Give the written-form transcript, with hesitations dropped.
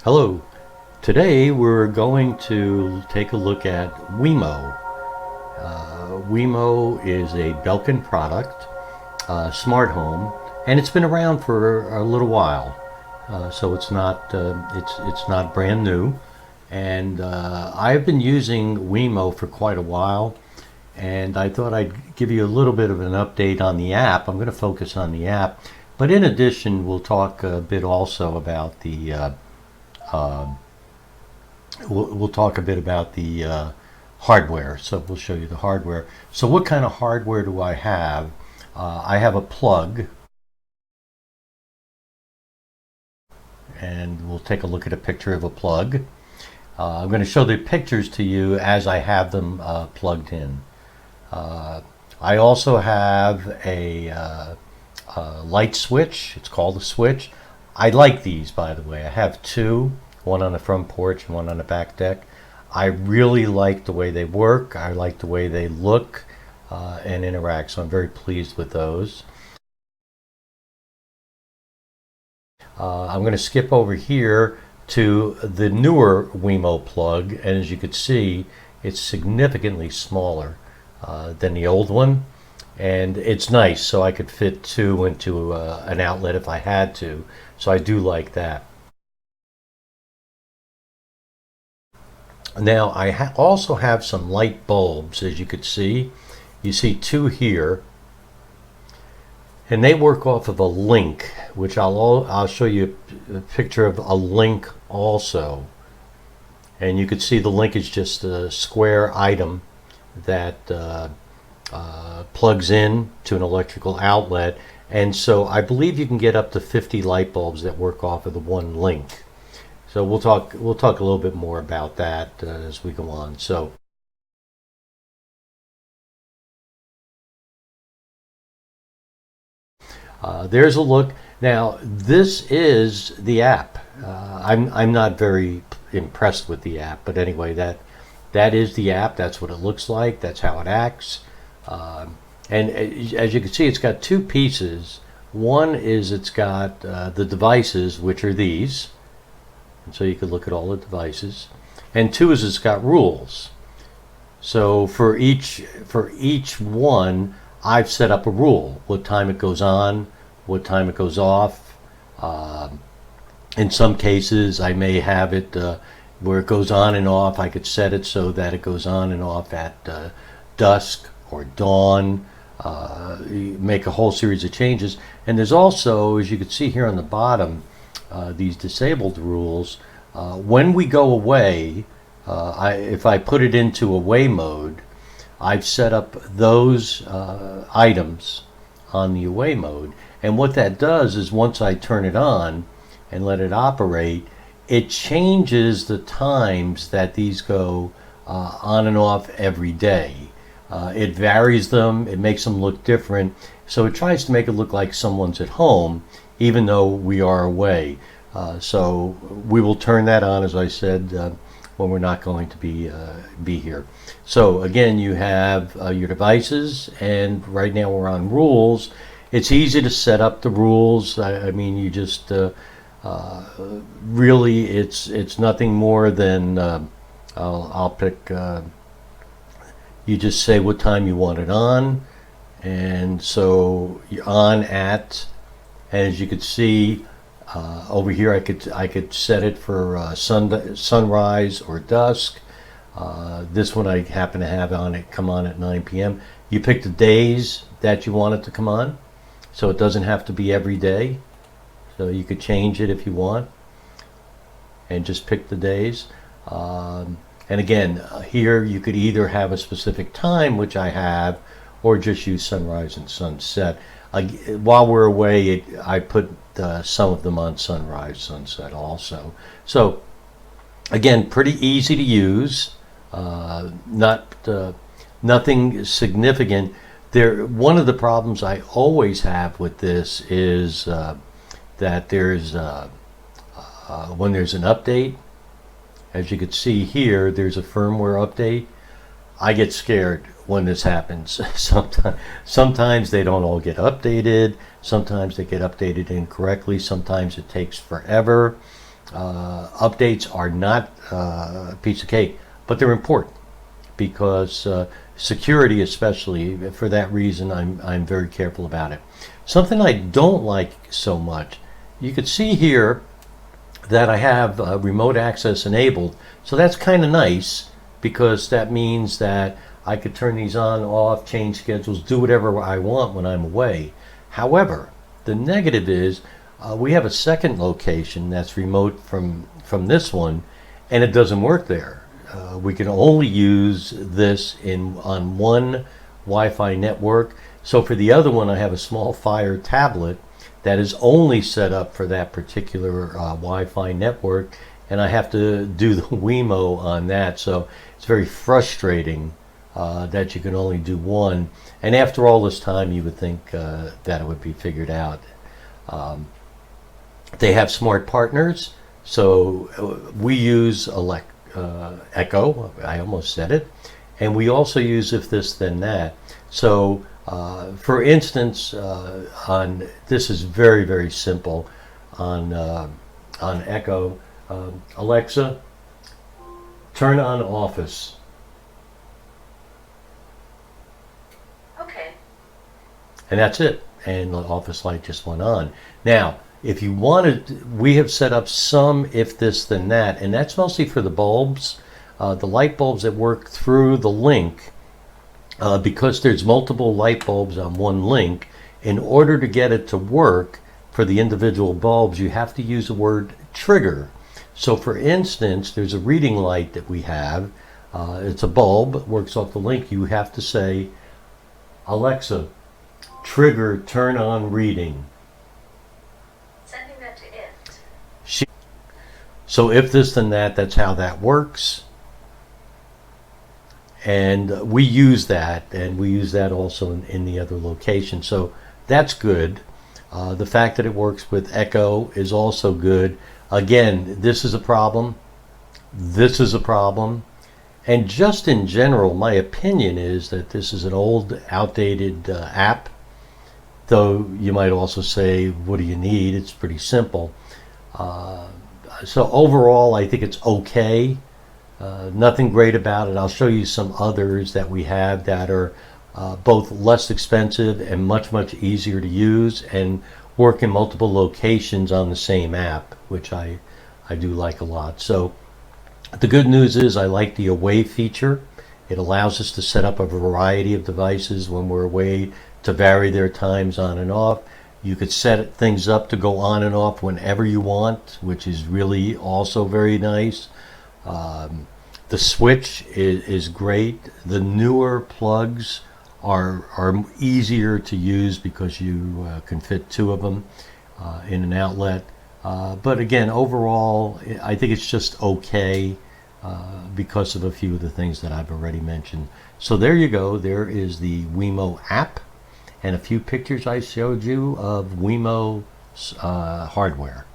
Hello. Today we're going to take a look at WEMO. WEMO is a Belkin product, smart home, and it's been around for a little while. So it's not brand new, and I've been using WEMO for quite a while. And I thought I'd give you a little bit of an update on the app. I'm going to focus on the app, but in addition, we'll talk a bit also about the we'll talk a bit about the hardware. So we'll show you the hardware. So what kind of hardware do I have? I have a plug, and we'll take a look at a picture of a plug. I'm going to show the pictures to you as I have them plugged in. I also have a light switch. It's called a switch. I like these, by the way. I have two, one on the front porch and one on the back deck. I really like the way they work. I like the way they look and interact, so I'm very pleased with those. I'm going to skip over here to the newer WEMO plug, and as you can see, it's significantly smaller than the old one, and it's nice, so I could fit two into an outlet if I had to, so I do like that. Now I also have some light bulbs, as you could see. You see two here, and they work off of a link, which I'll show you a picture of a link also. And you can see the link is just a square item that plugs in to an electrical outlet, and so I believe you can get up to 50 light bulbs that work off of the one link. So we'll talk a little bit more about that as we go on. So there's a look. Now this is the app. I'm not very impressed with the app, but anyway, that is the app. That's what it looks like. That's how it acts. And as you can see, it's got two pieces. One is it's got the devices, which are these. And so you can look at all the devices. And two is it's got rules. So for each one, I've set up a rule. What time it goes on, what time it goes off. In some cases, I may have it where it goes on and off. I could set it so that it goes on and off at dusk or dawn. Make a whole series of changes. And there's also, as you can see here on the bottom, these disabled rules. When we go away, if I put it into away mode, I've set up those items on the away mode. And what that does is once I turn it on and let it operate, it changes the times that these go on and off every day. It varies them, it makes them look different, so it tries to make it look like someone's at home even though we are away. So we will turn that on, as I said, when we're not going to be here. So again, you have your devices, and right now we're on rules. It's easy to set up the rules. I mean, you just really, it's nothing more than I'll pick. You just say what time you want it on, and so you're on at. And as you can see over here, I could set it for sunrise or dusk. This one I happen to have on it come on at 9 p.m. You pick the days that you want it to come on, so it doesn't have to be every day. So you could change it if you want, and just pick the days. And again, here you could either have a specific time, which I have, or just use sunrise and sunset. While we're away, I put some of them on sunrise, sunset also. So again, pretty easy to use. Nothing significant. One of the problems I always have with this is that there's when there's an update. As you can see here, there's a firmware update. I get scared when this happens. Sometimes they don't all get updated. Sometimes they get updated incorrectly. Sometimes it takes forever. Updates are not a piece of cake, but they're important because security, especially for that reason, I'm very careful about it. Something I don't like so much, you could see here that I have remote access enabled, so that's kind of nice because that means that I could turn these on, off, change schedules, do whatever I want when I'm away. However, the negative is we have a second location that's remote from this one, and it doesn't work there. We can only use this on one Wi-Fi network. So for the other one, I have a small Fire tablet that is only set up for that particular Wi-Fi network, and I have to do the WEMO on that. So it's very frustrating that you can only do one. And after all this time, you would think that it would be figured out. They have smart partners, so we use Echo, I almost said it, and we also use if this then that. So for instance, this is very simple on Echo. Alexa, turn on Office. Okay. And that's it, and the Office light just went on. Now, if you wanted, we have set up some if this then that, and that's mostly for the bulbs, the light bulbs that work through the link. Because there's multiple light bulbs on one link, in order to get it to work for the individual bulbs, you have to use the word trigger. So for instance, there's a reading light that we have. It's a bulb, works off the link. You have to say, Alexa, trigger turn on reading. Sending that to it. So if this then that, that's how that works. And we use that, and we use that also in the other location. So that's good. The fact that it works with Echo is also good. Again, this is a problem. This is a problem. And just in general, my opinion is that this is an old, outdated app. Though you might also say, what do you need? It's pretty simple. So overall, I think it's okay. Nothing great about it. I'll show you some others that we have that are both less expensive and much easier to use and work in multiple locations on the same app, which I do like a lot. So the good news is I like the away feature. It allows us to set up a variety of devices when we're away to vary their times on and off. You could set things up to go on and off whenever you want, which is really also very nice. The switch is great. The newer plugs are easier to use because you can fit two of them in an outlet. But again, overall, I think it's just okay because of a few of the things that I've already mentioned. So there you go. There is the WEMO app and a few pictures I showed you of WEMO hardware.